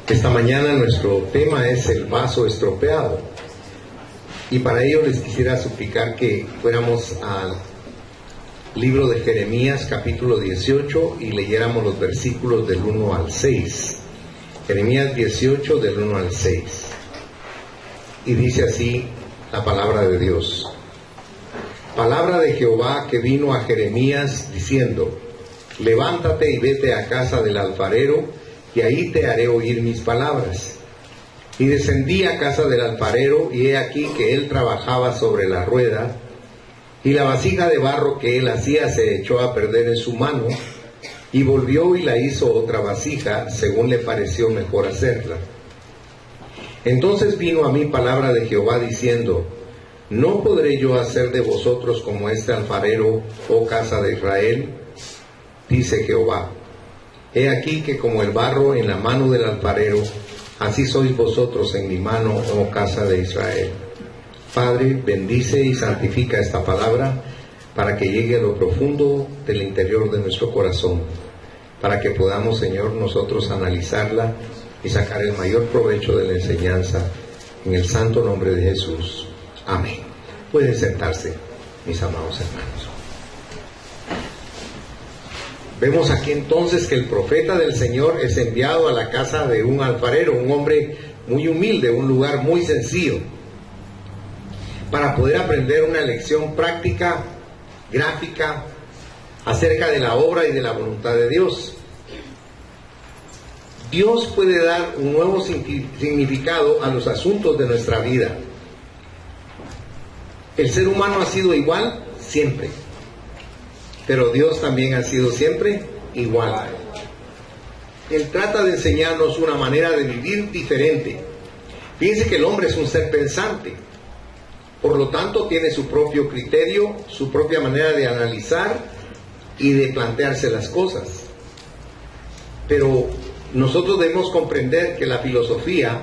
Esta mañana nuestro tema es el vaso estropeado, y para ello les quisiera suplicar que fuéramos al libro de Jeremías capítulo 18 y leyéramos los versículos del 1 al 6. Jeremías 18 del 1 al 6. Y dice así la palabra de Dios. Palabra de Jehová que vino a Jeremías diciendo: levántate y vete a casa del alfarero, y ahí te haré oír mis palabras. Y descendí a casa del alfarero, y he aquí que él trabajaba sobre la rueda, y la vasija de barro que él hacía se echó a perder en su mano, y volvió y la hizo otra vasija, según le pareció mejor hacerla. Entonces vino a mí palabra de Jehová diciendo: ¿no podré yo hacer de vosotros como este alfarero, oh casa de Israel? Dice Jehová: he aquí que como el barro en la mano del alfarero, así sois vosotros en mi mano, oh casa de Israel. Padre, bendice y santifica esta palabra para que llegue a lo profundo del interior de nuestro corazón, para que podamos, Señor, nosotros analizarla y sacar el mayor provecho de la enseñanza, en el santo nombre de Jesús. Amén. Pueden sentarse, mis amados hermanos. Vemos aquí entonces que el profeta del Señor es enviado a la casa de un alfarero, un hombre muy humilde, un lugar muy sencillo, para poder aprender una lección práctica, gráfica, acerca de la obra y de la voluntad de Dios. Dios puede dar un nuevo significado a los asuntos de nuestra vida. El ser humano ha sido igual siempre, pero Dios también ha sido siempre igual. Él trata de enseñarnos una manera de vivir diferente. Fíjense que el hombre es un ser pensante, por lo tanto tiene su propio criterio, su propia manera de analizar y de plantearse las cosas. Pero nosotros debemos comprender que la filosofía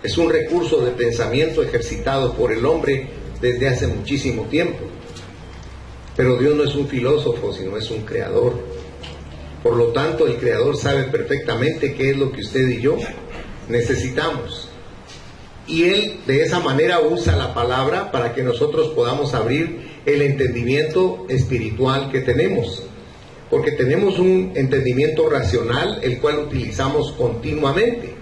es un recurso de pensamiento ejercitado por el hombre desde hace muchísimo tiempo. Pero Dios no es un filósofo, sino es un creador. Por lo tanto, el creador sabe perfectamente qué es lo que usted y yo necesitamos. Y Él de esa manera usa la palabra para que nosotros podamos abrir el entendimiento espiritual que tenemos. Porque tenemos un entendimiento racional, el cual utilizamos continuamente.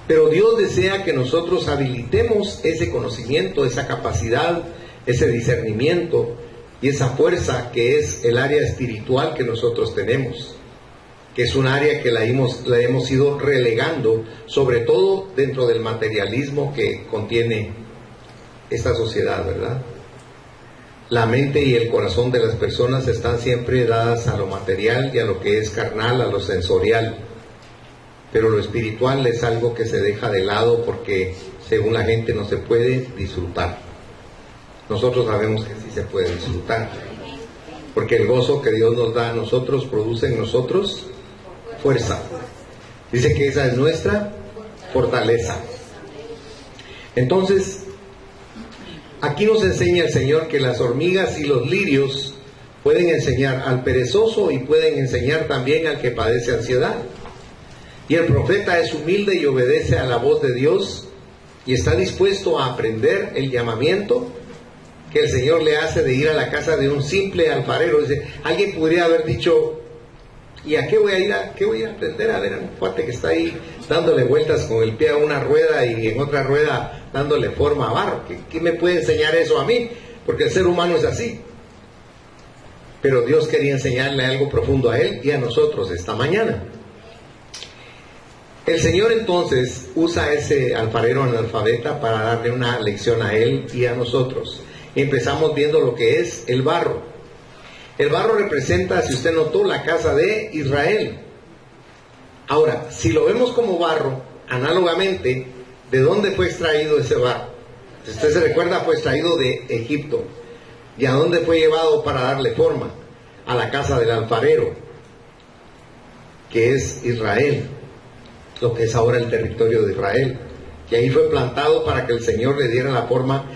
Pero Dios desea que nosotros habilitemos ese conocimiento, esa capacidad, ese discernimiento y esa fuerza que es el área espiritual que nosotros tenemos, que es un área que la hemos ido relegando, sobre todo dentro del materialismo que contiene esta sociedad, ¿verdad? La mente y el corazón de las personas están siempre dadas a lo material y a lo que es carnal, a lo sensorial, pero lo espiritual es algo que se deja de lado porque según la gente no se puede disfrutar. Nosotros sabemos que sí se puede disfrutar, porque el gozo que Dios nos da a nosotros produce en nosotros fuerza. Dice que esa es nuestra fortaleza. Entonces, aquí nos enseña el Señor que las hormigas y los lirios pueden enseñar al perezoso y pueden enseñar también al que padece ansiedad. Y el profeta es humilde y obedece a la voz de Dios y está dispuesto a aprender el llamamiento que el Señor le hace de ir a la casa de un simple alfarero. Dice, alguien podría haber dicho: ¿y a qué voy a ir qué voy a aprender? A ver, a un cuate que está ahí dándole vueltas con el pie a una rueda y en otra rueda dándole forma a barro. ¿Qué me puede enseñar eso a mí? Porque el ser humano es así. Pero Dios quería enseñarle algo profundo a él y a nosotros esta mañana. El Señor entonces usa ese alfarero analfabeta para darle una lección a él y a nosotros. Empezamos viendo lo que es el barro. El barro representa, si usted notó, la casa de Israel. Ahora, si lo vemos como barro, análogamente, ¿de dónde fue extraído ese barro? Si usted se recuerda, fue extraído de Egipto. ¿Y a dónde fue llevado para darle forma? A la casa del alfarero, que es Israel, lo que es ahora el territorio de Israel. Y ahí fue plantado para que el Señor le diera la forma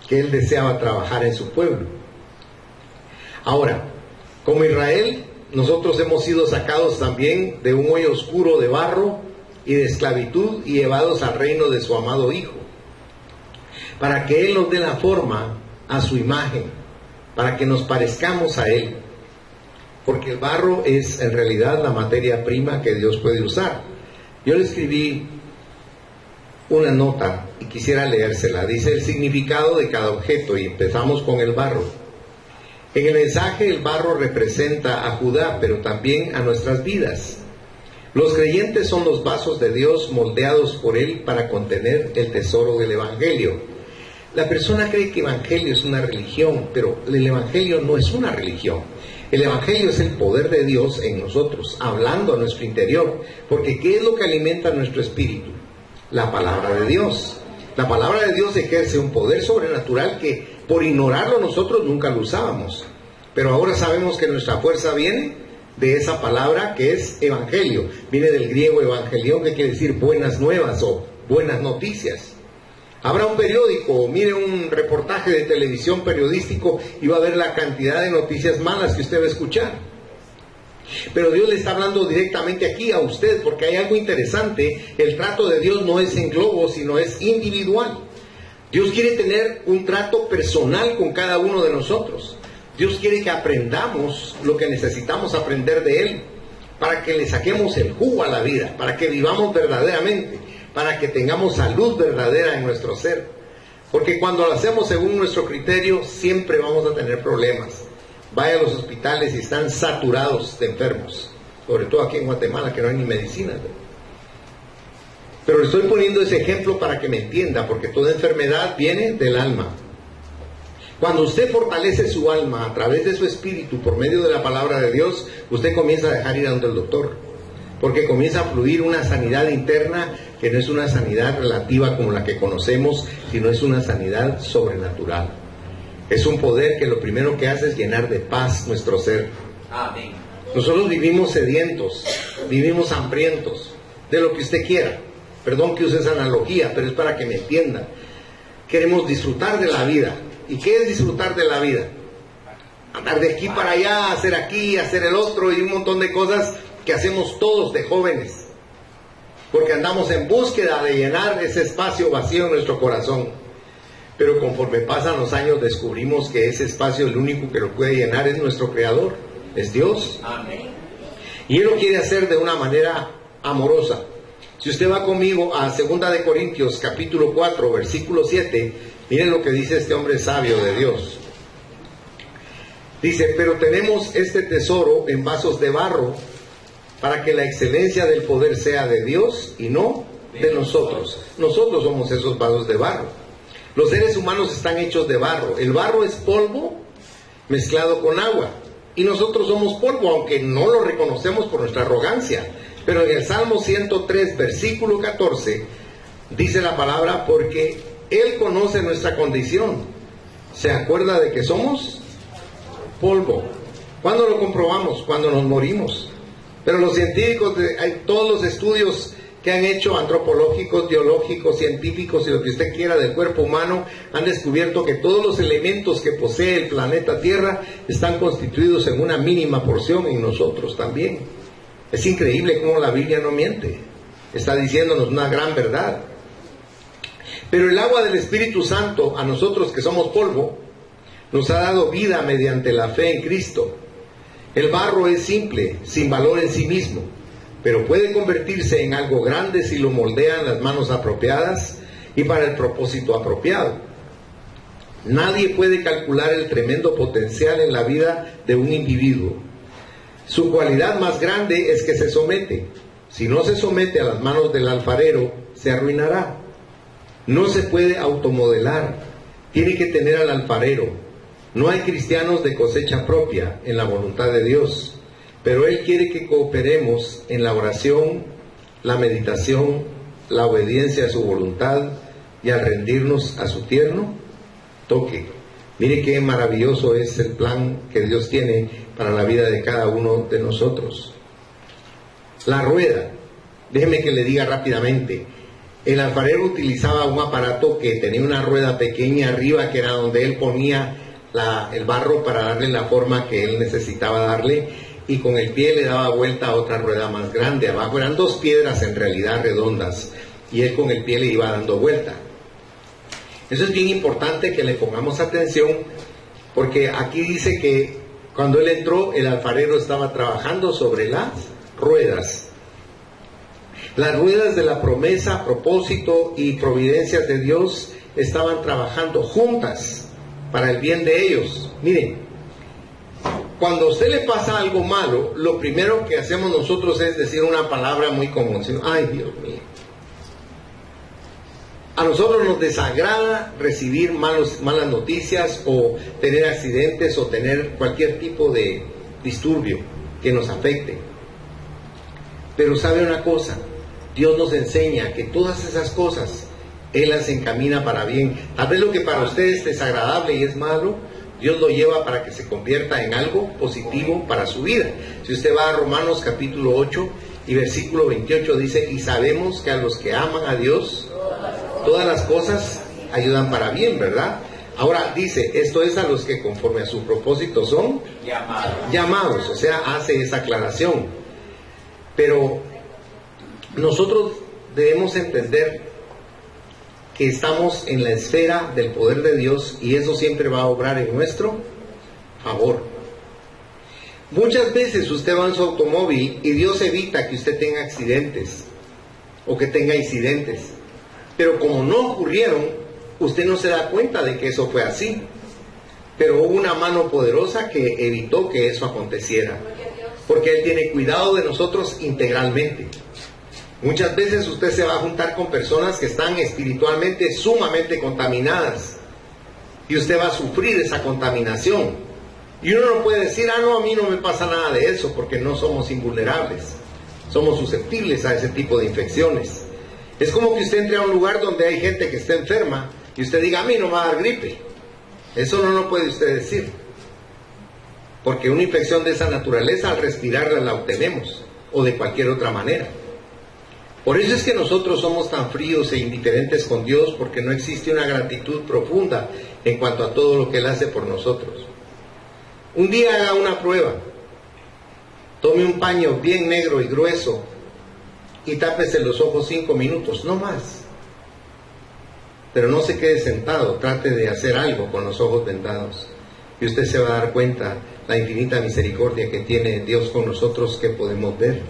que Él deseaba trabajar en su pueblo. Ahora, como Israel, nosotros hemos sido sacados también de un hoyo oscuro de barro y de esclavitud y llevados al reino de su amado Hijo, para que Él nos dé la forma a su imagen, para que nos parezcamos a Él, porque el barro es en realidad la materia prima que Dios puede usar. Yo le escribí una nota y quisiera leérsela. Dice el significado de cada objeto y empezamos con el barro. En el mensaje el barro representa a Judá, pero también a nuestras vidas. Los creyentes son los vasos de Dios moldeados por Él para contener el tesoro del Evangelio. La persona cree que Evangelio es una religión, pero el Evangelio no es una religión. El Evangelio es el poder de Dios en nosotros, hablando a nuestro interior, porque ¿qué es lo que alimenta nuestro espíritu? La palabra de Dios. La palabra de Dios ejerce un poder sobrenatural que por ignorarlo nosotros nunca lo usábamos. Pero ahora sabemos que nuestra fuerza viene de esa palabra que es evangelio. Viene del griego evangelión, que quiere decir buenas nuevas o buenas noticias. Habrá un periódico, mire un reportaje de televisión periodístico y va a ver la cantidad de noticias malas que usted va a escuchar. Pero Dios le está hablando directamente aquí a usted, porque hay algo interesante. El trato de Dios no es en globo, sino es individual. Dios quiere tener un trato personal con cada uno de nosotros. Dios quiere que aprendamos lo que necesitamos aprender de Él, para que le saquemos el jugo a la vida, para que vivamos verdaderamente, para que tengamos salud verdadera en nuestro ser. Porque cuando lo hacemos según nuestro criterio, siempre vamos a tener problemas. Vaya a los hospitales y están saturados de enfermos, sobre todo aquí en Guatemala, que no hay ni medicinas. Pero le estoy poniendo ese ejemplo para que me entienda, porque toda enfermedad viene del alma. Cuando usted fortalece su alma a través de su espíritu, por medio de la palabra de Dios, usted comienza a dejar ir a donde el doctor, porque comienza a fluir una sanidad interna que no es una sanidad relativa como la que conocemos, sino es una sanidad sobrenatural. Es un poder que lo primero que hace es llenar de paz nuestro ser. Amén. Nosotros vivimos sedientos, vivimos hambrientos, de lo que usted quiera. Perdón que use esa analogía, pero es para que me entienda. Queremos disfrutar de la vida. ¿Y qué es disfrutar de la vida? Andar de aquí para allá, hacer aquí, hacer el otro y un montón de cosas que hacemos todos de jóvenes. Porque andamos en búsqueda de llenar ese espacio vacío en nuestro corazón. Pero conforme pasan los años descubrimos que ese espacio, el único que lo puede llenar es nuestro Creador, es Dios. Amén. Y Él lo quiere hacer de una manera amorosa. Si usted va conmigo a 2 de Corintios capítulo 4, versículo 7, miren lo que dice este hombre sabio de Dios. Dice, pero tenemos este tesoro en vasos de barro, para que la excelencia del poder sea de Dios y no de nosotros. Nosotros somos esos vasos de barro. Los seres humanos están hechos de barro. El barro es polvo mezclado con agua. Y nosotros somos polvo, aunque no lo reconocemos por nuestra arrogancia. Pero en el Salmo 103, versículo 14, dice la palabra, porque Él conoce nuestra condición. ¿Se acuerda de que somos polvo? ¿Cuándo lo comprobamos? Cuando nos morimos. Pero los científicos, hay todos los estudios que han hecho, antropológicos, biológicos, científicos y lo que usted quiera del cuerpo humano, han descubierto que todos los elementos que posee el planeta Tierra están constituidos en una mínima porción en nosotros también. Es increíble cómo la Biblia no miente. Está diciéndonos una gran verdad. Pero el agua del Espíritu Santo, a nosotros que somos polvo, nos ha dado vida mediante la fe en Cristo. El barro es simple, sin valor en sí mismo, pero puede convertirse en algo grande si lo moldean las manos apropiadas y para el propósito apropiado. Nadie puede calcular el tremendo potencial en la vida de un individuo. Su cualidad más grande es que se somete. Si no se somete a las manos del alfarero, se arruinará. No se puede automodelar, tiene que tener al alfarero. No hay cristianos de cosecha propia en la voluntad de Dios, pero Él quiere que cooperemos en la oración, la meditación, la obediencia a su voluntad y al rendirnos a su tierno toque. Mire qué maravilloso es el plan que Dios tiene para la vida de cada uno de nosotros. La rueda, déjeme que le diga rápidamente, el alfarero utilizaba un aparato que tenía una rueda pequeña arriba, que era donde él ponía el barro para darle la forma que él necesitaba darle, y con el pie le daba vuelta a otra rueda más grande. Abajo eran 2 piedras en realidad redondas, y él con el pie le iba dando vuelta. Eso es bien importante que le pongamos atención, porque aquí dice que cuando él entró, el alfarero estaba trabajando sobre las ruedas. Las ruedas de la promesa, propósito y providencias de Dios estaban trabajando juntas para el bien de ellos. Miren, cuando a usted le pasa algo malo, lo primero que hacemos nosotros es decir una palabra muy común. Ay, Dios mío. A nosotros nos desagrada recibir malas noticias o tener accidentes o tener cualquier tipo de disturbio que nos afecte. Pero sabe una cosa, Dios nos enseña que todas esas cosas Él las encamina para bien. Tal vez lo que para usted es desagradable y es malo, Dios lo lleva para que se convierta en algo positivo para su vida. Si usted va a Romanos capítulo 8 y versículo 28 dice, y sabemos que a los que aman a Dios, todas las cosas ayudan para bien, ¿verdad? Ahora dice, esto es a los que conforme a su propósito son llamados, o sea, hace esa aclaración. Pero nosotros debemos entender que estamos en la esfera del poder de Dios y eso siempre va a obrar en nuestro favor. Muchas veces usted va en su automóvil y Dios evita que usted tenga accidentes o que tenga incidentes. Pero como no ocurrieron, usted no se da cuenta de que eso fue así. Pero hubo una mano poderosa que evitó que eso aconteciera. Porque Él tiene cuidado de nosotros integralmente. Muchas veces usted se va a juntar con personas que están espiritualmente sumamente contaminadas. Y usted va a sufrir esa contaminación. Y uno no puede decir, no, a mí no me pasa nada de eso, porque no somos invulnerables. Somos susceptibles a ese tipo de infecciones. Es como que usted entre a un lugar donde hay gente que está enferma y usted diga, a mí no me va a dar gripe. Eso no lo puede usted decir. Porque una infección de esa naturaleza al respirarla la obtenemos, o de cualquier otra manera. Por eso es que nosotros somos tan fríos e indiferentes con Dios, porque no existe una gratitud profunda en cuanto a todo lo que Él hace por nosotros. Un día haga una prueba. Tome un paño bien negro y grueso y tápese los ojos 5 minutos, no más. Pero no se quede sentado, trate de hacer algo con los ojos vendados. Y usted se va a dar cuenta la infinita misericordia que tiene Dios con nosotros que podemos ver.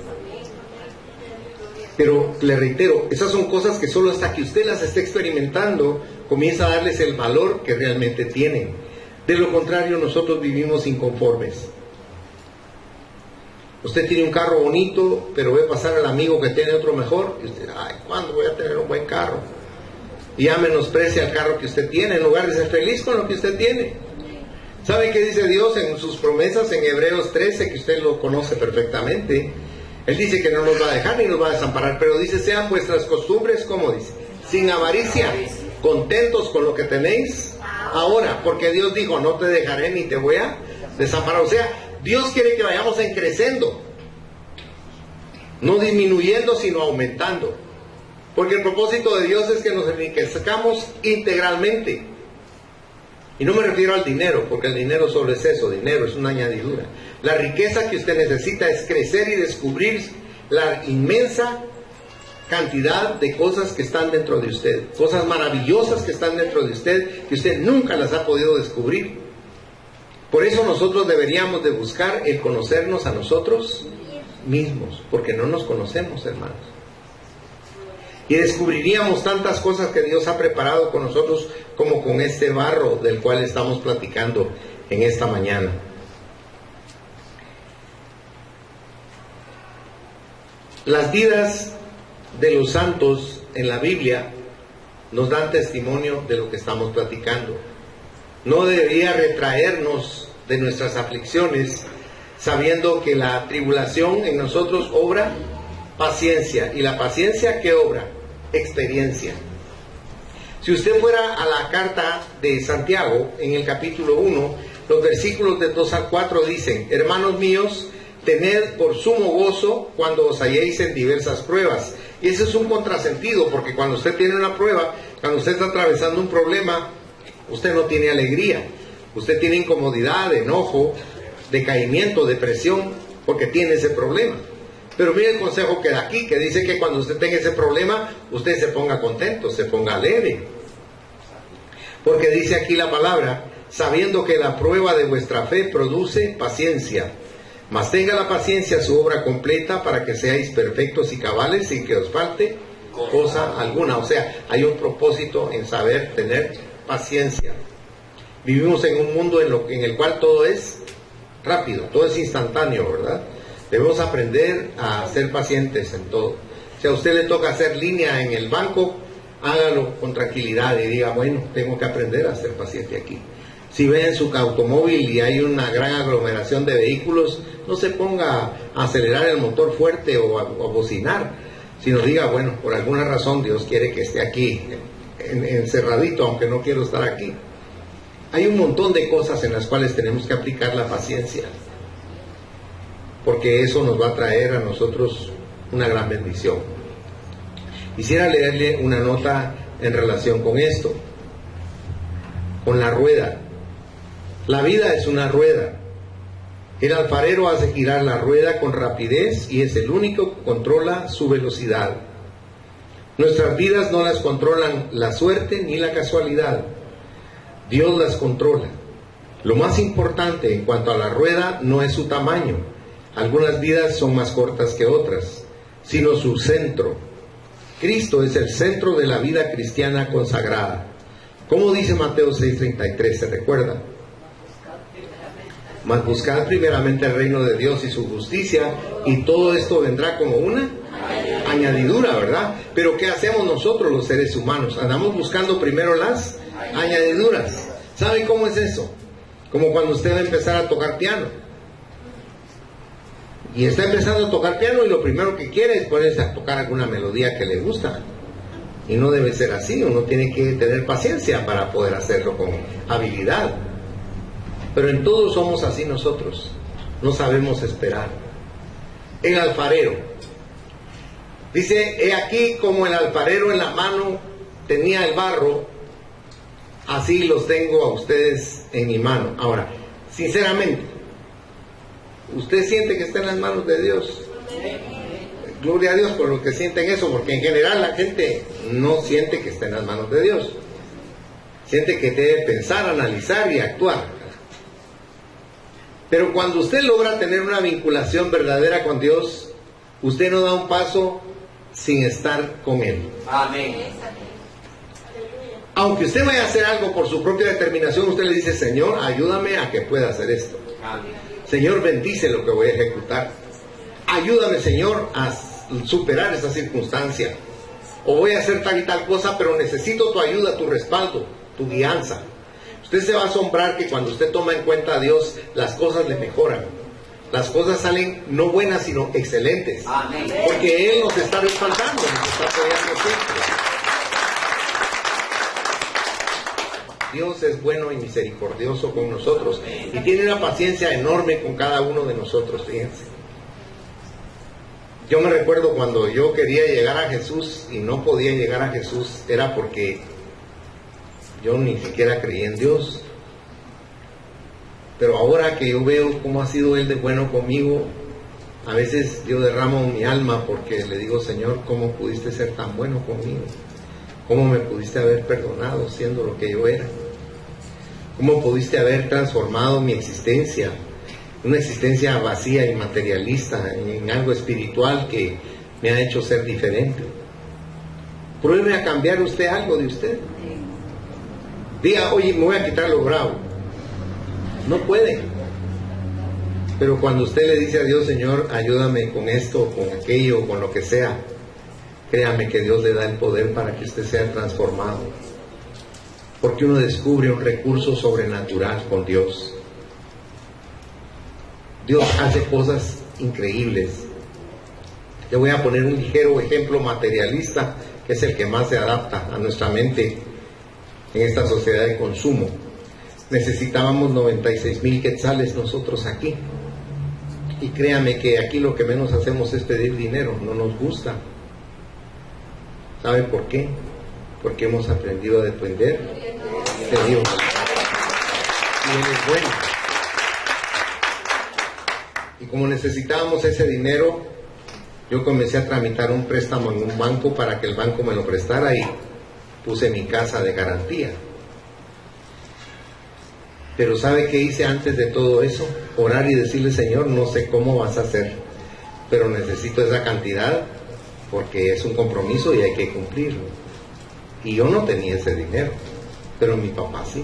Pero le reitero, esas son cosas que solo hasta que usted las esté experimentando, comienza a darles el valor que realmente tienen. De lo contrario, nosotros vivimos inconformes. Usted tiene un carro bonito, pero ve pasar al amigo que tiene otro mejor, y usted, ¿cuándo voy a tener un buen carro? Y ya menosprecia el carro que usted tiene, en lugar de ser feliz con lo que usted tiene. ¿Sabe qué dice Dios en sus promesas en Hebreos 13, que usted lo conoce perfectamente? Él dice que no nos va a dejar ni nos va a desamparar, pero dice, sean vuestras costumbres, ¿cómo dice? Sin avaricia, contentos con lo que tenéis ahora, porque Dios dijo, no te dejaré ni te voy a desamparar. O sea, Dios quiere que vayamos creciendo, no disminuyendo, sino aumentando. Porque el propósito de Dios es que nos enriquezcamos integralmente. Y no me refiero al dinero, porque el dinero solo es eso, dinero es una añadidura. La riqueza que usted necesita es crecer y descubrir la inmensa cantidad de cosas que están dentro de usted, cosas maravillosas que están dentro de usted, que usted nunca las ha podido descubrir. Por eso nosotros deberíamos de buscar el conocernos a nosotros mismos, porque no nos conocemos, hermanos. Y descubriríamos tantas cosas que Dios ha preparado con nosotros, como con este barro del cual estamos platicando en esta mañana. Las vidas de los santos en la Biblia nos dan testimonio de lo que estamos platicando. No debería retraernos de nuestras aflicciones, sabiendo que la tribulación en nosotros obra paciencia. ¿Y la paciencia qué obra? Experiencia. Si usted fuera a la carta de Santiago, en el capítulo 1, los versículos de 2 al 4 dicen, hermanos míos, tened por sumo gozo cuando os halléis en diversas pruebas. Y ese es un contrasentido, porque cuando usted tiene una prueba, cuando usted está atravesando un problema, usted no tiene alegría, usted tiene incomodidad, enojo, decaimiento, depresión, porque tiene ese problema. Pero mire el consejo que da aquí, que dice que cuando usted tenga ese problema, usted se ponga contento, se ponga alegre. Porque dice aquí la palabra, sabiendo que la prueba de vuestra fe produce paciencia. Mas tenga la paciencia su obra completa para que seáis perfectos y cabales sin que os falte cosa alguna. O sea, hay un propósito en saber tener paciencia. Vivimos en un mundo en el cual todo es rápido, todo es instantáneo, ¿verdad? Debemos aprender a ser pacientes en todo. Si a usted le toca hacer línea en el banco, hágalo con tranquilidad y diga, bueno, tengo que aprender a ser paciente aquí. Si ve en su automóvil y hay una gran aglomeración de vehículos, no se ponga a acelerar el motor fuerte o a bocinar, sino diga, bueno, por alguna razón Dios quiere que esté aquí, encerradito, aunque no quiero estar aquí. Hay un montón de cosas en las cuales tenemos que aplicar la paciencia, porque eso nos va a traer a nosotros una gran bendición. Quisiera leerle una nota en relación con esto, con la rueda. La vida es una rueda. El alfarero hace girar la rueda con rapidez y es el único que controla su velocidad. Nuestras vidas no las controlan la suerte ni la casualidad. Dios las controla. Lo más importante en cuanto a la rueda no es su tamaño. Algunas vidas son más cortas que otras, sino su centro. Cristo es el centro de la vida cristiana consagrada. Como dice Mateo 6:33, ¿se recuerda? Mas buscad primeramente el reino de Dios y su justicia, y todo esto vendrá como una añadidura, ¿verdad? Pero ¿qué hacemos nosotros los seres humanos? Andamos buscando primero las añadiduras. ¿Sabe cómo es eso? Como cuando usted va a empezar a tocar piano. Y está empezando a tocar piano y lo primero que quiere es ponerse a tocar alguna melodía que le gusta. Y no debe ser así, uno tiene que tener paciencia para poder hacerlo con habilidad. Pero en todo somos así nosotros, no sabemos esperar. El alfarero dice, he aquí como el alfarero en la mano tenía el barro, así los tengo a ustedes en mi mano. Ahora, sinceramente, ¿usted siente que está en las manos de Dios? Gloria a Dios por los que sienten eso, porque en general la gente no siente que está en las manos de Dios. Siente que debe pensar, analizar y actuar. Pero cuando usted logra tener una vinculación verdadera con Dios, usted no da un paso sin estar con Él. Amén. Aunque usted vaya a hacer algo por su propia determinación, usted le dice, Señor, ayúdame a que pueda hacer esto. Amén. Señor, bendice lo que voy a ejecutar. Ayúdame, Señor, a superar esa circunstancia. O voy a hacer tal y tal cosa, pero necesito tu ayuda, tu respaldo, tu guianza. Usted se va a asombrar que cuando usted toma en cuenta a Dios, las cosas le mejoran. Las cosas salen no buenas, sino excelentes. Amén. Porque Él nos está respaldando, nos está apoyando siempre. Dios es bueno y misericordioso con nosotros y tiene una paciencia enorme con cada uno de nosotros, fíjense. Yo me recuerdo cuando yo quería llegar a Jesús y no podía llegar a Jesús, era porque yo ni siquiera creía en Dios. Pero ahora que yo veo cómo ha sido Él de bueno conmigo, a veces yo derramo mi alma porque le digo, Señor, ¿cómo pudiste ser tan bueno conmigo? ¿Cómo me pudiste haber perdonado siendo lo que yo era? ¿Cómo pudiste haber transformado mi existencia, una existencia vacía y materialista, en algo espiritual que me ha hecho ser diferente? Pruebe a cambiar usted algo de usted. Diga, oye, me voy a quitar lo bravo. No puede. Pero cuando usted le dice a Dios, Señor, ayúdame con esto, con aquello, con lo que sea, créame que Dios le da el poder para que usted sea transformado. Porque uno descubre un recurso sobrenatural con Dios. Dios hace cosas increíbles. Le voy a poner un ligero ejemplo materialista, que es el que más se adapta a nuestra mente en esta sociedad de consumo. Necesitábamos 96,000 quetzales nosotros aquí. Y créame que aquí lo que menos hacemos es pedir dinero, no nos gusta. ¿Sabe por qué? Porque hemos aprendido a depender de Dios. Y Él es bueno. Y como necesitábamos ese dinero, yo comencé a tramitar un préstamo en un banco para que el banco me lo prestara y puse mi casa de garantía. Pero ¿sabe qué hice antes de todo eso? Orar y decirle: Señor, no sé cómo vas a hacer, pero necesito esa cantidad porque es un compromiso y hay que cumplirlo. Y yo no tenía ese dinero, pero mi papá sí.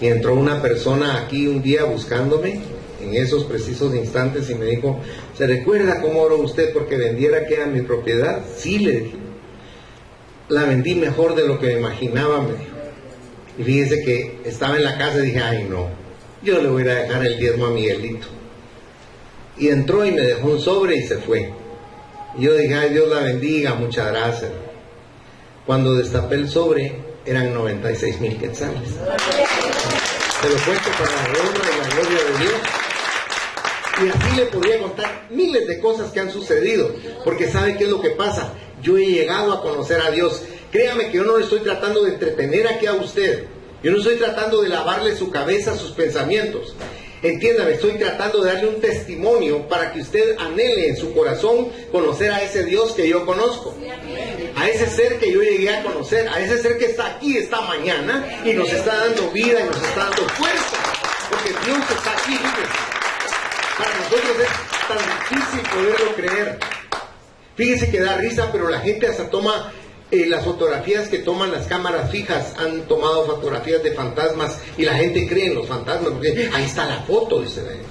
Y entró una persona aquí un día buscándome en esos precisos instantes y me dijo: ¿se recuerda cómo oró usted porque vendiera que era mi propiedad? Sí, le dije. La vendí mejor de lo que me imaginaba, me dijo. Y fíjense que estaba en la casa y dije: ay no, yo le voy a ir a dejar el diezmo a Miguelito. Y entró y me dejó un sobre y se fue. Y yo dije: ay, Dios la bendiga, muchas gracias. Cuando destapé el sobre, eran 96,000 quetzales. Se lo cuento para la honra y la gloria de Dios. Y así le podría contar miles de cosas que han sucedido, porque ¿sabe qué es lo que pasa? Yo he llegado a conocer a Dios. Créame que yo no le estoy tratando de entretener aquí a usted. Yo no estoy tratando de lavarle su cabeza, sus pensamientos. Entiéndame, estoy tratando de darle un testimonio para que usted anhele en su corazón conocer a ese Dios que yo conozco. A ese ser que yo llegué a conocer, a ese ser que está aquí esta mañana y nos está dando vida y nos está dando fuerza. Porque Dios está aquí, fíjese. Para nosotros es tan difícil poderlo creer. Fíjese que da risa, pero la gente hasta toma las fotografías que toman las cámaras fijas. Han tomado fotografías de fantasmas y la gente cree en los fantasmas porque ahí está la foto, dice la gente.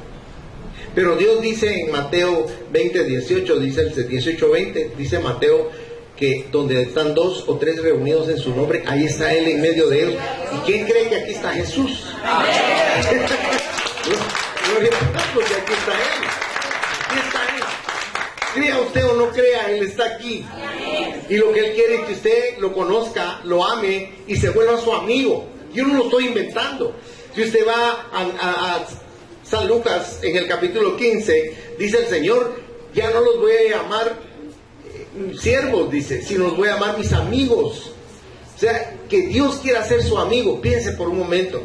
Pero Dios dice en Mateo 20:18, dice el 18:20, dice Mateo, que donde están 2 o 3 reunidos en su nombre, ahí está Él en medio de ellos. ¿Y quién cree que aquí está Jesús? Gloria a Dios, porque aquí está Él. Aquí está Él. Crea usted o no crea, Él está aquí. Y lo que Él quiere es que usted lo conozca, lo ame y se vuelva su amigo. Yo no lo estoy inventando. Si usted va a San Lucas en el capítulo 15, dice el Señor: ya no los voy a llamar siervos, dice, sino los voy a llamar mis amigos. O sea, que Dios quiera ser su amigo. Piense por un momento.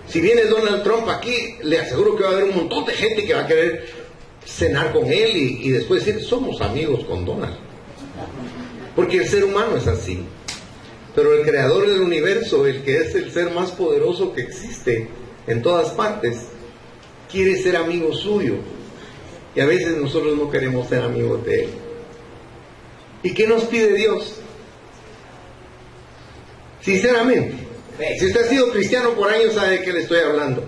Si viene Donald Trump aquí, le aseguro que va a haber un montón de gente que va a querer cenar con él y después decir: somos amigos con Donald. Porque el ser humano es así. Pero el creador del universo, el que es el ser más poderoso que existe en todas partes, quiere ser amigo suyo. Y a veces nosotros no queremos ser amigos de Él. ¿Y qué nos pide Dios? Sinceramente, si usted ha sido cristiano por años, sabe de qué le estoy hablando.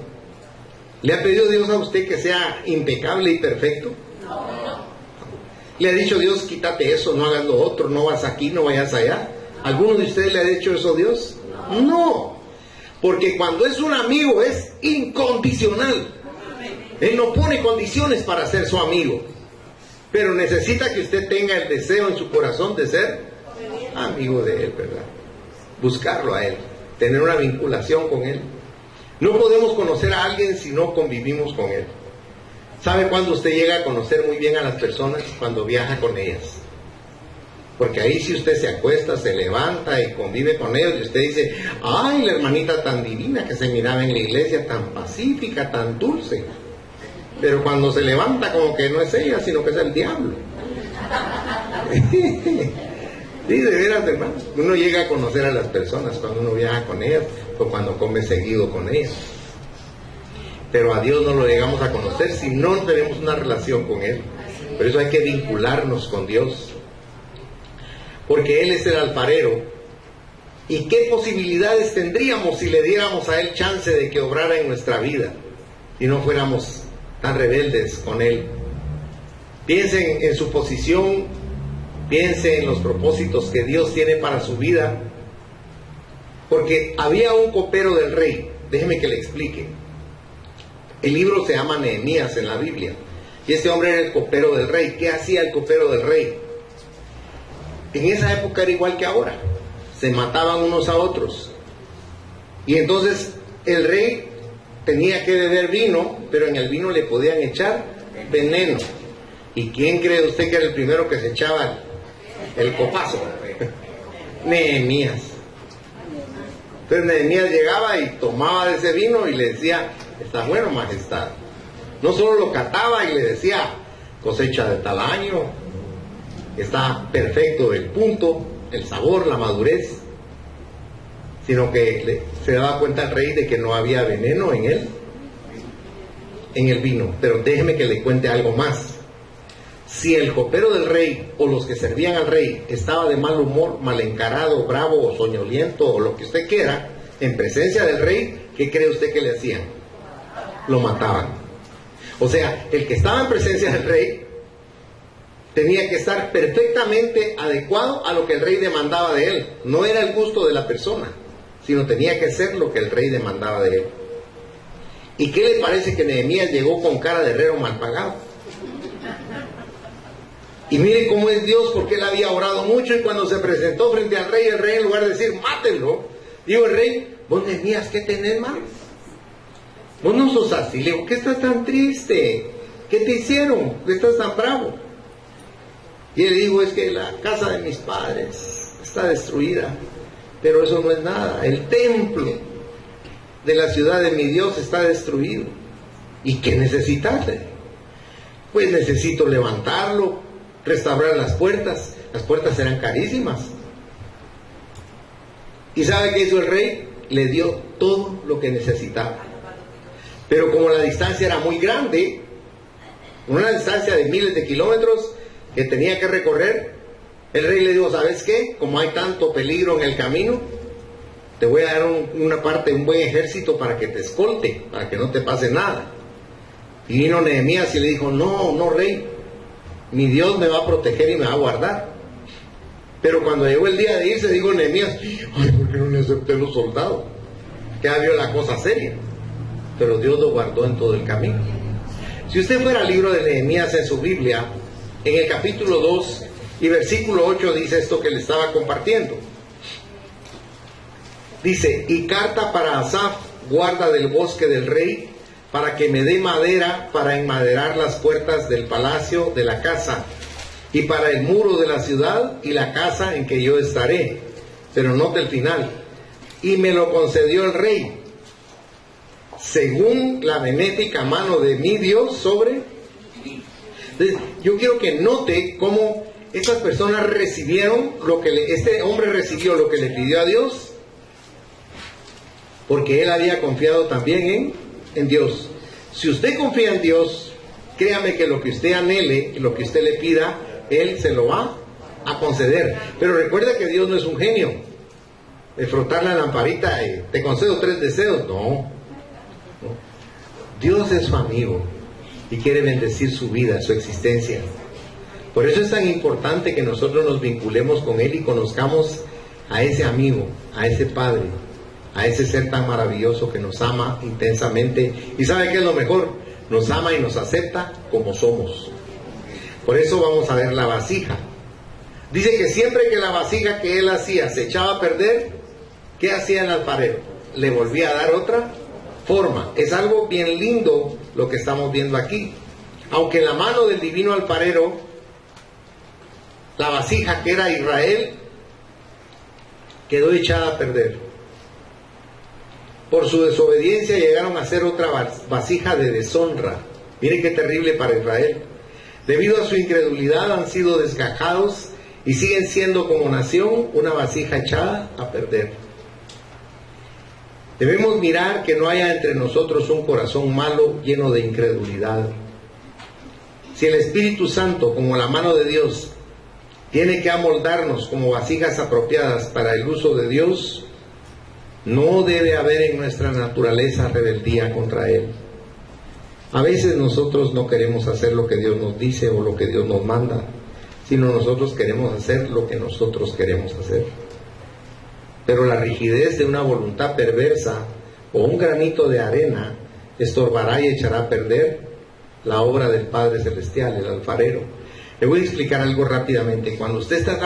¿Le ha pedido Dios a usted que sea impecable y perfecto? No. ¿Le ha dicho Dios: quítate eso, no hagas lo otro, no vas aquí, no vayas allá? ¿Alguno de ustedes le ha dicho eso a Dios? No. Porque cuando es un amigo es incondicional. Él no pone condiciones para ser su amigo, pero necesita que usted tenga el deseo en su corazón de ser amigo de Él, ¿verdad? Buscarlo a Él, tener una vinculación con Él. No podemos conocer a alguien si no convivimos con Él. ¿Sabe cuándo usted llega a conocer muy bien a las personas? Cuando viaja con ellas. Porque ahí si usted se acuesta, se levanta y convive con ellos y usted dice: ay, la hermanita tan divina que se miraba en la iglesia, tan pacífica, tan dulce. Pero cuando se levanta, como que no es ella, sino que es el diablo. Sí, de veras, hermanos. Uno llega a conocer a las personas cuando uno viaja con ellas o cuando come seguido con ellas. Pero a Dios no lo llegamos a conocer si no tenemos una relación con Él. Por eso hay que vincularnos con Dios. Porque Él es el alfarero. ¿Y qué posibilidades tendríamos si le diéramos a Él chance de que obrara en nuestra vida? Si no fuéramos tan rebeldes con Él. Piensen en su posición, piensen en los propósitos que Dios tiene para su vida. Porque había un copero del rey, déjeme que le explique. El libro se llama Nehemías en la Biblia, y este hombre era el copero del rey. ¿Qué hacía el copero del rey? En esa época era igual que ahora, se mataban unos a otros, y entonces el rey tenía que beber vino, pero en el vino le podían echar veneno. ¿Y quién cree usted que era el primero que se echaba el copazo? Nehemías. Entonces Nehemías llegaba y tomaba de ese vino y le decía: está bueno, majestad. No solo lo cataba y le decía, cosecha de tal año, está perfecto el punto, el sabor, la madurez, sino que se daba cuenta el rey de que no había veneno en él, en el vino. Pero déjeme que le cuente algo más. Si el copero del rey o los que servían al rey estaba de mal humor, mal encarado, bravo o soñoliento o lo que usted quiera, en presencia del rey, ¿qué cree usted que le hacían? Lo mataban. O sea, el que estaba en presencia del rey tenía que estar perfectamente adecuado a lo que el rey demandaba de él. No era el gusto de la persona, sino tenía que ser lo que el rey demandaba de él. ¿Y qué le parece que Nehemías llegó con cara de herrero mal pagado? Y mire cómo es Dios, porque él había orado mucho y cuando se presentó frente al rey, el rey en lugar de decir, mátenlo, dijo el rey, vos Nehemías, ¿qué tenés, mal? Vos no sos así. Le digo, ¿qué estás tan triste? ¿Qué te hicieron? ¿Qué estás tan bravo? Y él dijo, es que la casa de mis padres está destruida, pero eso no es nada. El templo de la ciudad de mi Dios está destruido. ¿Y qué necesitas? Pues necesito levantarlo, restaurar las puertas eran carísimas. ¿Y sabe qué hizo el rey? Le dio todo lo que necesitaba. Pero como la distancia era muy grande, una distancia de miles de kilómetros que tenía que recorrer, el rey le dijo, ¿sabes qué? Como hay tanto peligro en el camino, te voy a dar una parte, un buen ejército para que te escolte, para que no te pase nada. Y vino Nehemías y le dijo, no, rey, mi Dios me va a proteger y me va a guardar. Pero cuando llegó el día de irse, dijo Nehemías, ay, ¿por qué no le acepté los soldados? Que había la cosa seria. Pero Dios lo guardó en todo el camino. Si usted fuera al libro de Nehemías en su Biblia, en el capítulo 2 y versículo 8 dice esto que le estaba compartiendo. Dice, y carta para Asaf, guarda del bosque del rey, para que me dé madera para enmaderar las puertas del palacio de la casa, y para el muro de la ciudad y la casa en que yo estaré. Pero note el final. Y me lo concedió el rey, según la benéfica mano de mi Dios sobre. Entonces, yo quiero que note cómo estas personas recibieron lo que este hombre recibió lo que le pidió a Dios, porque él había confiado también en Dios. Si usted confía en Dios, créame que lo que usted anhele, lo que usted le pida, Él se lo va a conceder. Pero recuerda que Dios no es un genio de frotar la lamparita y te concedo 3 deseos. No. Dios es su amigo y quiere bendecir su vida, su existencia. Por eso es tan importante que nosotros nos vinculemos con Él y conozcamos a ese amigo, a ese Padre, a ese ser tan maravilloso que nos ama intensamente. ¿Y sabe qué es lo mejor? Nos ama y nos acepta como somos. Por eso vamos a ver la vasija. Dice que siempre que la vasija que él hacía se echaba a perder, ¿qué hacía el alfarero? Le volvía a dar otra forma. Es algo bien lindo lo que estamos viendo aquí. Aunque en la mano del divino alfarero, la vasija que era Israel quedó echada a perder. Por su desobediencia llegaron a hacer otra vasija de deshonra. Mire qué terrible para Israel. Debido a su incredulidad han sido desgajados y siguen siendo como nación una vasija echada a perder. Debemos mirar que no haya entre nosotros un corazón malo lleno de incredulidad. Si el Espíritu Santo, como la mano de Dios, tiene que amoldarnos como vasijas apropiadas para el uso de Dios, no debe haber en nuestra naturaleza rebeldía contra Él. A veces nosotros no queremos hacer lo que Dios nos dice o lo que Dios nos manda, sino nosotros queremos hacer lo que nosotros queremos hacer. Pero la rigidez de una voluntad perversa o un granito de arena estorbará y echará a perder la obra del Padre Celestial, el alfarero. Le voy a explicar algo rápidamente. Cuando usted está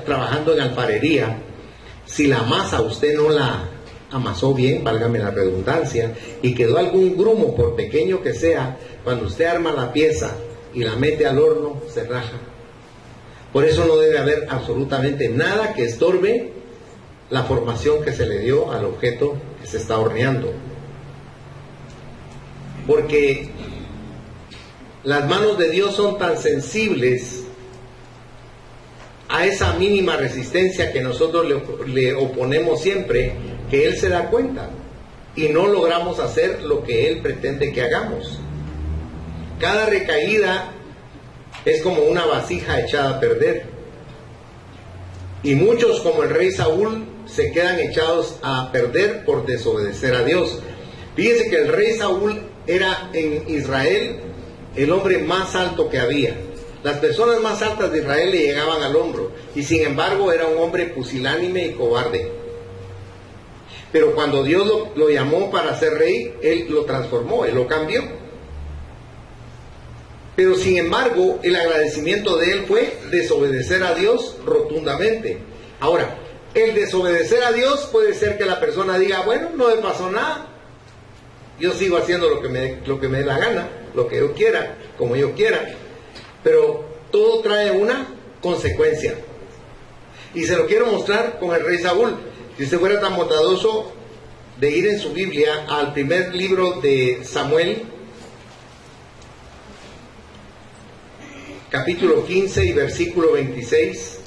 trabajando en alfarería, si la masa usted no la amasó bien, válgame la redundancia, y quedó algún grumo, por pequeño que sea, cuando usted arma la pieza y la mete al horno, se raja. Por eso no debe haber absolutamente nada que estorbe la formación que se le dio al objeto que se está horneando. porque las manos de Dios son tan sensibles a esa mínima resistencia que nosotros le oponemos siempre, que Él se da cuenta y no logramos hacer lo que Él pretende que hagamos. Cada recaída es como una vasija echada a perder, y muchos, como el rey Saúl, se quedan echados a perder por desobedecer a Dios. Fíjense que el rey Saúl era en Israel el hombre más alto que había. Las personas más altas de Israel le llegaban al hombro, y sin embargo era un hombre pusilánime y cobarde. Pero cuando Dios lo llamó para ser rey, Él lo transformó, Él lo cambió. Pero sin embargo, el agradecimiento de él fue desobedecer a Dios rotundamente. Ahora, el desobedecer a Dios puede ser que la persona diga, bueno, no me pasó nada, yo sigo haciendo lo que me dé la gana, lo que yo quiera, como yo quiera. Pero todo trae una consecuencia. Y se lo quiero mostrar con el rey Saúl. Si usted fuera tan bondadoso de ir en su Biblia al primer libro de Samuel, capítulo 15 y versículo 26,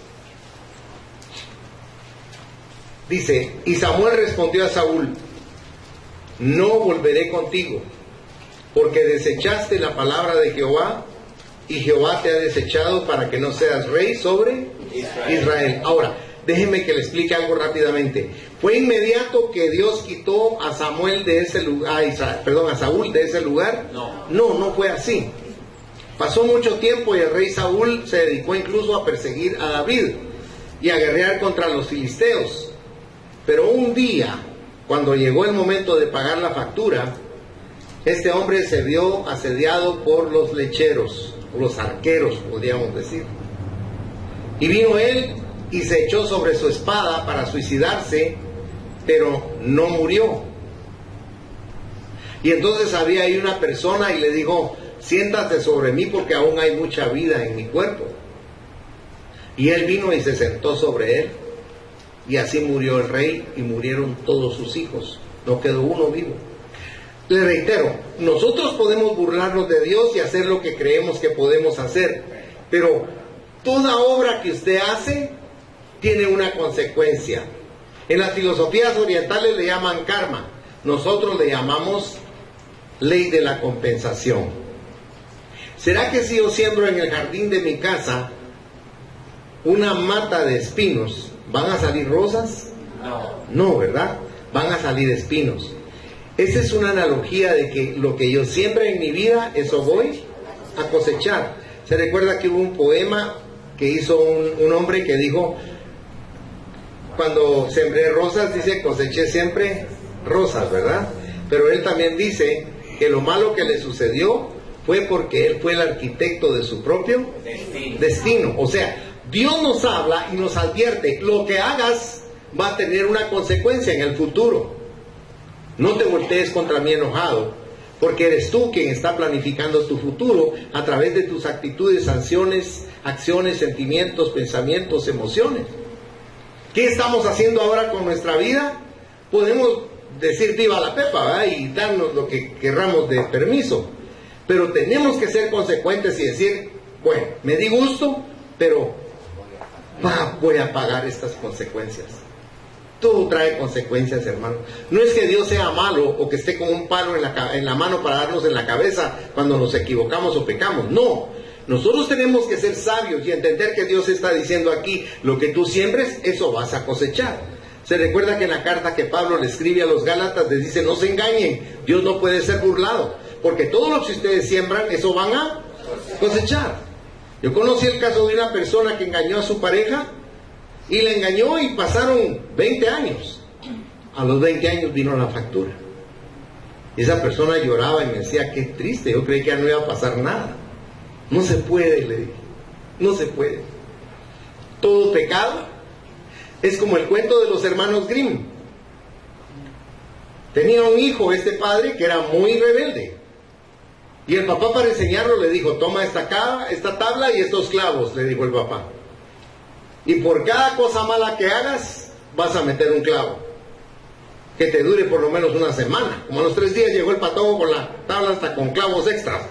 dice: y Samuel respondió a Saúl: no volveré contigo, porque desechaste la palabra de Jehová, y Jehová te ha desechado para que no seas rey sobre Israel. Ahora, déjeme que le explique algo rápidamente. ¿Fue inmediato que Dios quitó a Samuel de ese lugar, a Saúl de ese lugar? No fue así. Pasó mucho tiempo y el rey Saúl se dedicó incluso a perseguir a David y a guerrear contra los filisteos. Pero un día, cuando llegó el momento de pagar la factura, este hombre se vio asediado por los lecheros, los arqueros, podríamos decir. Y vino él y se echó sobre su espada para suicidarse, pero no murió. Y entonces había ahí una persona y le dijo: siéntate sobre mí porque aún hay mucha vida en mi cuerpo. Y él vino y se sentó sobre él. Y así murió el rey y murieron todos sus hijos. No quedó uno vivo. Le reitero, nosotros podemos burlarnos de Dios y hacer lo que creemos que podemos hacer. Pero toda obra que usted hace tiene una consecuencia. En las filosofías orientales le llaman karma. Nosotros le llamamos ley de la compensación. ¿Será que si yo siembro en el jardín de mi casa una mata de espinos, van a salir rosas? No, ¿verdad? Van a salir espinos. Esa es una analogía de que lo que yo siembre en mi vida, eso voy a cosechar. Se recuerda que hubo un poema que hizo un hombre que dijo: cuando sembré rosas, dice, coseché siempre rosas, ¿verdad? Pero él también dice que lo malo que le sucedió fue porque él fue el arquitecto de su propio destino. O sea, Dios nos habla y nos advierte: lo que hagas va a tener una consecuencia en el futuro. No te voltees contra mí enojado, porque eres tú quien está planificando tu futuro a través de tus actitudes, acciones, sentimientos, pensamientos, emociones. ¿Qué estamos haciendo ahora con nuestra vida? Podemos decir viva la pepa, ¿verdad?, y darnos lo que querramos de permiso. Pero tenemos que ser consecuentes y decir: bueno, me di gusto, pero voy a pagar estas consecuencias. Todo trae consecuencias, hermano. No es que Dios sea malo o que esté con un palo en la mano para darnos en la cabeza cuando nos equivocamos o pecamos. No, nosotros tenemos que ser sabios y entender que Dios está diciendo aquí: lo que tú siembres, eso vas a cosechar. Se recuerda que en la carta que Pablo le escribe a los Gálatas les dice: no se engañen, Dios no puede ser burlado, porque todo lo que ustedes siembran, eso van a cosechar. Yo conocí el caso de una persona que engañó a su pareja y le engañó y pasaron 20 años. A los 20 años vino la factura. Y esa persona lloraba y me decía: qué triste, yo creí que ya no iba a pasar nada. No se puede, le dije, no se puede. Todo pecado es como el cuento de los hermanos Grimm. Tenía un hijo este padre que era muy rebelde. Y el papá, para enseñarlo, le dijo: toma esta tabla y estos clavos, le dijo el papá. Y por cada cosa mala que hagas, vas a meter un clavo. que te dure por lo menos una semana. Como a los 3 días llegó el patojo con la tabla hasta con clavos extras.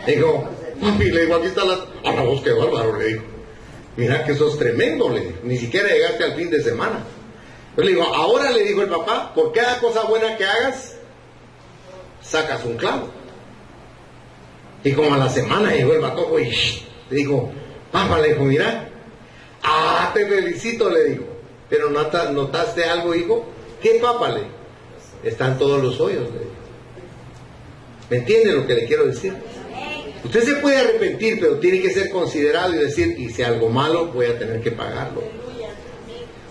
Dijo, papi, le digo, aquí está la... ¡Ah, la voz, qué bárbaro! Le digo, mira que sos tremendo, le digo. Ni siquiera llegaste al fin de semana. Yo le digo, ahora, le dijo el papá, por cada cosa buena que hagas, sacas un clavo. Y como a la semana llegó el patojo y le dijo, papá, le dijo, mira, te felicito, le digo. Pero ¿notaste algo, hijo? ¿Qué, papá? Le dijo, están todos los hoyos, le digo. ¿Me entiende lo que le quiero decir? Usted se puede arrepentir, pero tiene que ser considerado y decir, hice algo malo, voy a tener que pagarlo.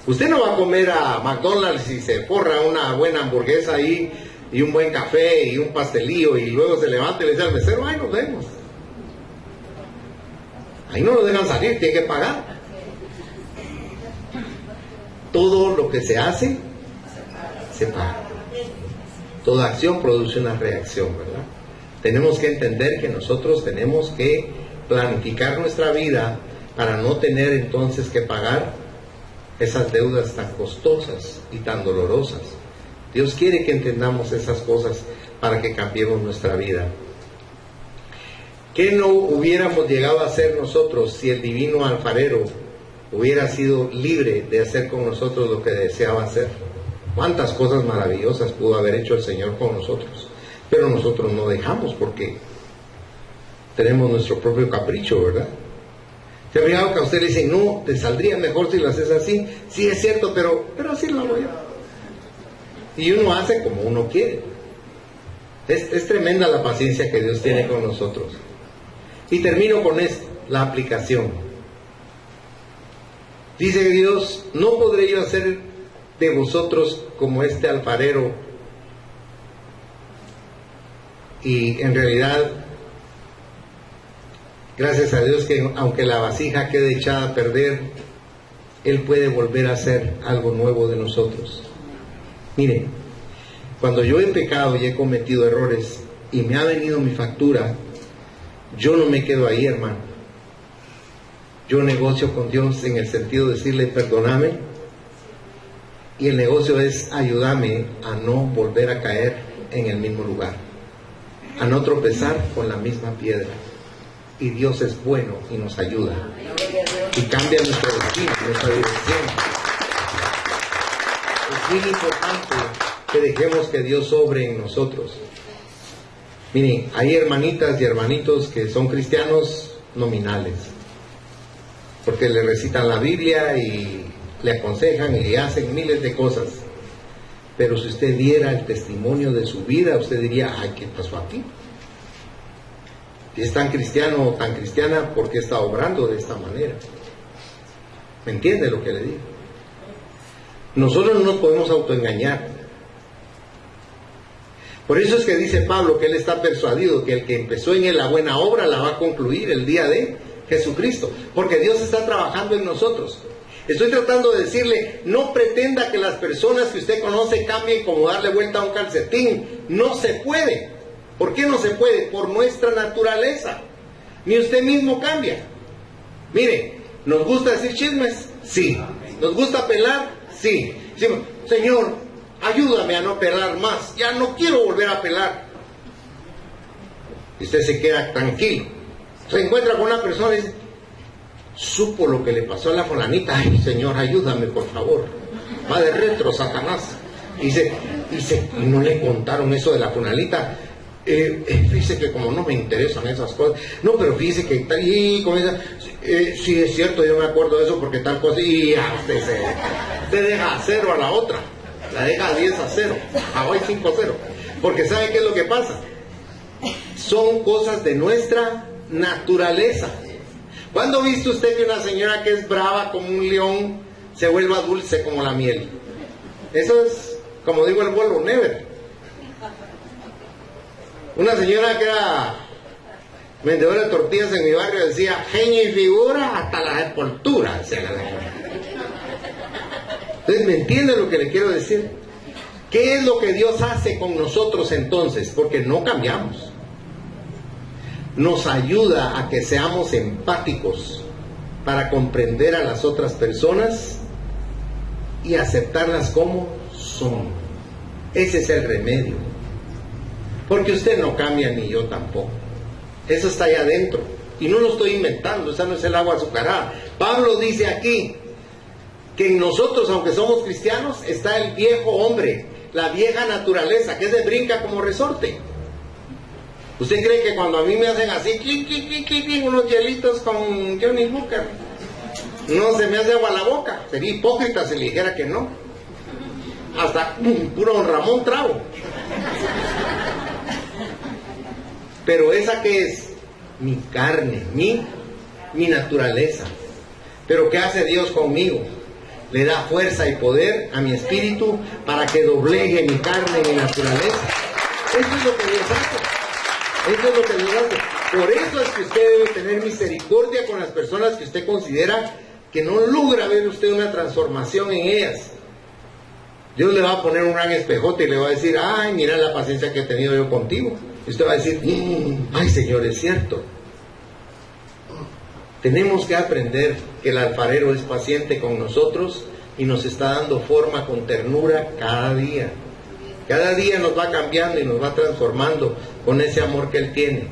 Usted no va a comer a McDonald's y se forra una buena hamburguesa ahí y un buen café y un pastelillo y luego se levanta y le dice al mesero, ay, nos vemos. Ahí no lo dejan salir, tiene que pagar. Todo lo que se hace, se paga. Toda acción produce una reacción, ¿verdad? Tenemos que entender que nosotros tenemos que planificar nuestra vida para no tener entonces que pagar esas deudas tan costosas y tan dolorosas. Dios quiere que entendamos esas cosas para que cambiemos nuestra vida. ¿Qué no hubiéramos llegado a hacer nosotros si el divino alfarero hubiera sido libre de hacer con nosotros lo que deseaba hacer? ¿Cuántas cosas maravillosas pudo haber hecho el Señor con nosotros? Pero nosotros no dejamos porque tenemos nuestro propio capricho, ¿verdad? ¿Se ha fijado que a usted le dicen, no, te saldría mejor si lo haces así? Sí, es cierto, pero así lo hago yo. Y uno hace como uno quiere. Es tremenda la paciencia que Dios tiene con nosotros. Y termino con esto, la aplicación. Dice Dios, no podré yo hacer de vosotros como este alfarero. Y en realidad, gracias a Dios que aunque la vasija quede echada a perder, Él puede volver a hacer algo nuevo de nosotros. Miren, cuando yo he pecado y he cometido errores y me ha venido mi factura, yo no me quedo ahí, hermano. Yo negocio con Dios en el sentido de decirle, perdóname. Y el negocio es ayúdame a no volver a caer en el mismo lugar, a no tropezar con la misma piedra. Y Dios es bueno y nos ayuda y cambia nuestro destino, nuestra dirección. Es muy importante que dejemos que Dios obre en nosotros. Miren, hay hermanitas y hermanitos que son cristianos nominales, porque le recitan la Biblia y le aconsejan y le hacen miles de cosas. Pero si usted viera el testimonio de su vida, usted diría, ay, ¿qué pasó aquí? Si es tan cristiano o tan cristiana, ¿por qué está obrando de esta manera? ¿Me entiende lo que le digo? Nosotros no nos podemos autoengañar. Por eso es que dice Pablo que él está persuadido que el que empezó en él la buena obra la va a concluir el día de Jesucristo, porque Dios está trabajando en nosotros. Estoy tratando de decirle, no pretenda que las personas que usted conoce cambien como darle vuelta a un calcetín. No se puede. ¿Por qué no se puede? Por nuestra naturaleza. Ni usted mismo cambia. Mire, ¿nos gusta decir chismes? Sí. ¿Nos gusta pelar? Sí. Decimos, Señor, ayúdame a no pelar más. Ya no quiero volver a pelar. Y usted se queda tranquilo. Se encuentra con una persona y dice, supo lo que le pasó a la fulanita. Ay, Señor, ayúdame, por favor. Va de retro, Satanás. Y no le contaron eso de la fulanita. Fíjese que como no me interesan esas cosas. No, pero fíjese que tal y comienza. Sí, es cierto, yo me acuerdo de eso porque tal cosa. Y ya usted deja a 0 a la otra. La deja a 10-0. A hoy 5-0. Porque ¿sabe qué es lo que pasa? Son cosas de nuestra naturaleza. ¿Cuándo ha visto usted que una señora que es brava como un león se vuelva dulce como la miel? Eso es, como digo el bolo, never. Una señora que era vendedora de tortillas en mi barrio decía, genio y figura hasta la sepultura, decía la señora. Entonces, ¿me entiende lo que le quiero decir? ¿Qué es lo que Dios hace con nosotros entonces? Porque no cambiamos. Nos ayuda a que seamos empáticos para comprender a las otras personas y aceptarlas como son. Ese es el remedio. Porque usted no cambia ni yo tampoco. Eso está allá adentro. Y no lo estoy inventando, esa no es el agua azucarada. Pablo dice aquí que en nosotros, aunque somos cristianos, está el viejo hombre, la vieja naturaleza, que se brinca como resorte. ¿Usted cree que cuando a mí me hacen así, clic, clic, clic, clic, clic, unos hielitos con Johnny Booker, no se me hace agua la boca? Sería hipócrita si le dijera que no. Hasta puro Don Ramón trago. Pero esa que es mi carne, mi naturaleza. Pero ¿qué hace Dios conmigo? Le da fuerza y poder a mi espíritu para que doblegue mi carne y mi naturaleza. Eso es lo que Dios hace. Eso es lo que Dios hace. Por eso es que usted debe tener misericordia con las personas que usted considera que no logra ver usted una transformación en ellas. Dios le va a poner un gran espejote y le va a decir, ay, mira la paciencia que he tenido yo contigo. Y usted va a decir, ay, Señor, es cierto. Tenemos que aprender que el alfarero es paciente con nosotros y nos está dando forma con ternura cada día. Cada día nos va cambiando y nos va transformando con ese amor que Él tiene.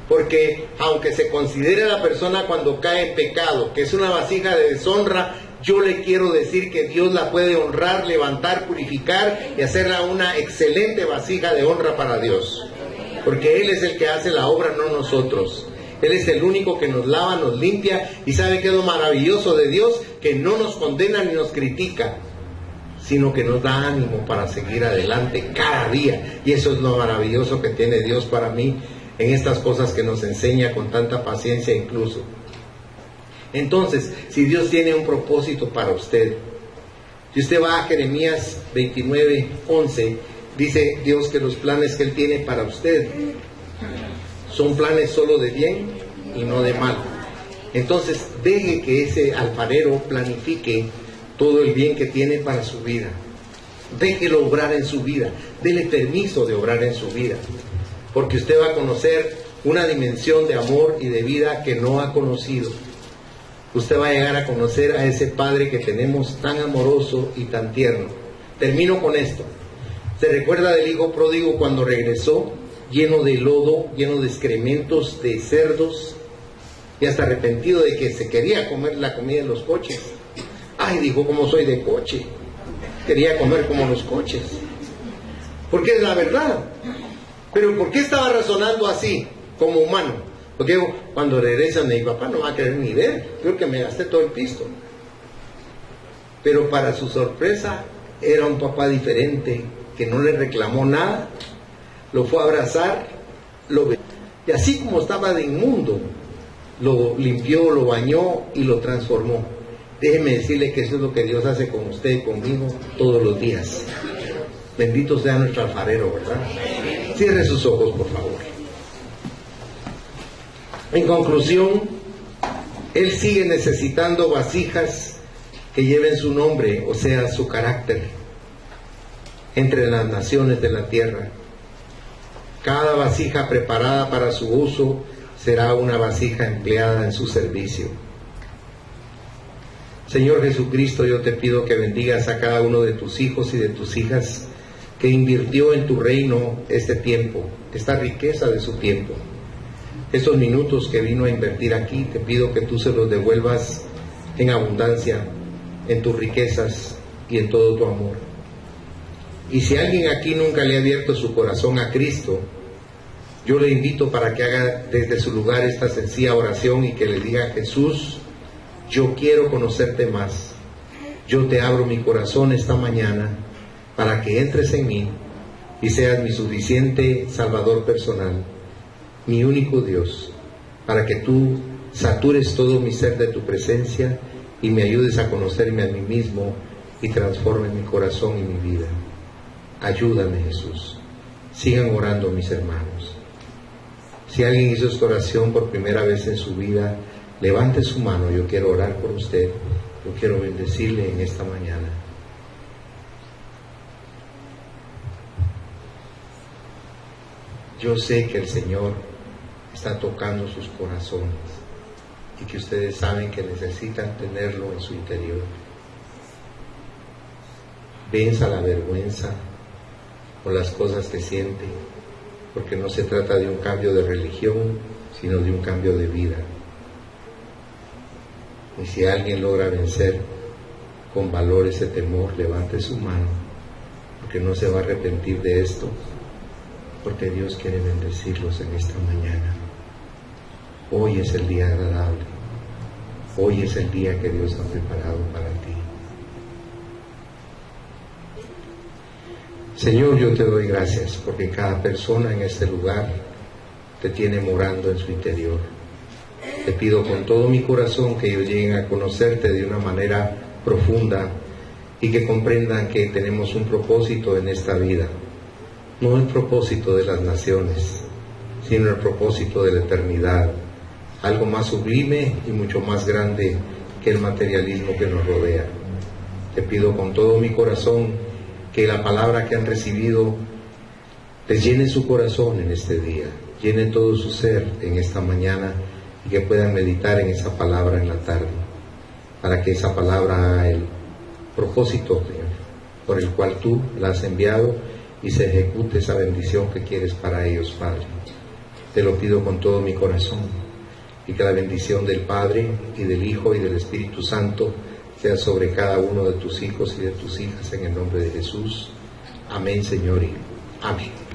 Porque aunque se considere la persona cuando cae en pecado, que es una vasija de deshonra, yo le quiero decir que Dios la puede honrar, levantar, purificar y hacerla una excelente vasija de honra para Dios. Porque Él es el que hace la obra, no nosotros. Él es el único que nos lava, nos limpia, y sabe que es lo maravilloso de Dios, que no nos condena ni nos critica, sino que nos da ánimo para seguir adelante cada día. Y eso es lo maravilloso que tiene Dios para mí en estas cosas que nos enseña con tanta paciencia incluso. Entonces, si Dios tiene un propósito para usted, si usted va a Jeremías 29:11, dice Dios que los planes que Él tiene para usted son planes solo de bien y no de mal. Entonces, deje que ese alfarero planifique todo el bien que tiene para su vida. Déjelo obrar en su vida. Dele permiso de obrar en su vida. Porque usted va a conocer una dimensión de amor y de vida que no ha conocido. Usted va a llegar a conocer a ese Padre que tenemos tan amoroso y tan tierno. Termino con esto. ¿Se recuerda del hijo pródigo cuando regresó? Lleno de lodo, lleno de excrementos de cerdos, y hasta arrepentido de que se quería comer la comida de los coches. Ay, dijo, como soy de coche, quería comer como los coches. Porque es la verdad. Pero ¿por qué estaba razonando así, como humano? Porque cuando regresan, mi papá no va a querer ni ver, creo que me gasté todo el pisto. Pero para su sorpresa, era un papá diferente, que no le reclamó nada. Lo fue a abrazar, y así como estaba de inmundo, lo limpió, lo bañó y lo transformó. Déjeme decirle que eso es lo que Dios hace con usted y conmigo todos los días. Bendito sea nuestro alfarero, ¿verdad? Cierre sus ojos, por favor. En conclusión, Él sigue necesitando vasijas que lleven su nombre, o sea, su carácter, entre las naciones de la tierra. Cada vasija preparada para su uso será una vasija empleada en su servicio. Señor Jesucristo, yo te pido que bendigas a cada uno de tus hijos y de tus hijas que invirtió en tu reino este tiempo, esta riqueza de su tiempo. Esos minutos que vino a invertir aquí, te pido que tú se los devuelvas en abundancia, en tus riquezas y en todo tu amor. Y si alguien aquí nunca le ha abierto su corazón a Cristo, yo le invito para que haga desde su lugar esta sencilla oración y que le diga a Jesús: yo quiero conocerte más. Yo te abro mi corazón esta mañana para que entres en mí y seas mi suficiente Salvador personal, mi único Dios, para que tú satures todo mi ser de tu presencia y me ayudes a conocerme a mí mismo y transforme mi corazón y mi vida. Ayúdame, Jesús. Sigan orando, mis hermanos. Si alguien hizo esta oración por primera vez en su vida, levante su mano. Yo quiero orar por usted. Yo quiero bendecirle en esta mañana. Yo sé que el Señor está tocando sus corazones y que ustedes saben que necesitan tenerlo en su interior. Venza la vergüenza, o las cosas que siente, porque no se trata de un cambio de religión, sino de un cambio de vida. Y si alguien logra vencer con valor ese temor, levante su mano, porque no se va a arrepentir de esto, porque Dios quiere bendecirlos en esta mañana. Hoy es el día agradable, hoy es el día que Dios ha preparado para ti. Señor, yo te doy gracias porque cada persona en este lugar te tiene morando en su interior. Te pido con todo mi corazón que ellos lleguen a conocerte de una manera profunda y que comprendan que tenemos un propósito en esta vida, no el propósito de las naciones, sino el propósito de la eternidad, algo más sublime y mucho más grande que el materialismo que nos rodea. Te pido con todo mi corazón que la palabra que han recibido les llene su corazón en este día, llene todo su ser en esta mañana y que puedan meditar en esa palabra en la tarde, para que esa palabra haga el propósito, Señor, por el cual tú la has enviado y se ejecute esa bendición que quieres para ellos, Padre. Te lo pido con todo mi corazón y que la bendición del Padre y del Hijo y del Espíritu Santo sea sobre cada uno de tus hijos y de tus hijas en el nombre de Jesús. Amén, Señor, y amén.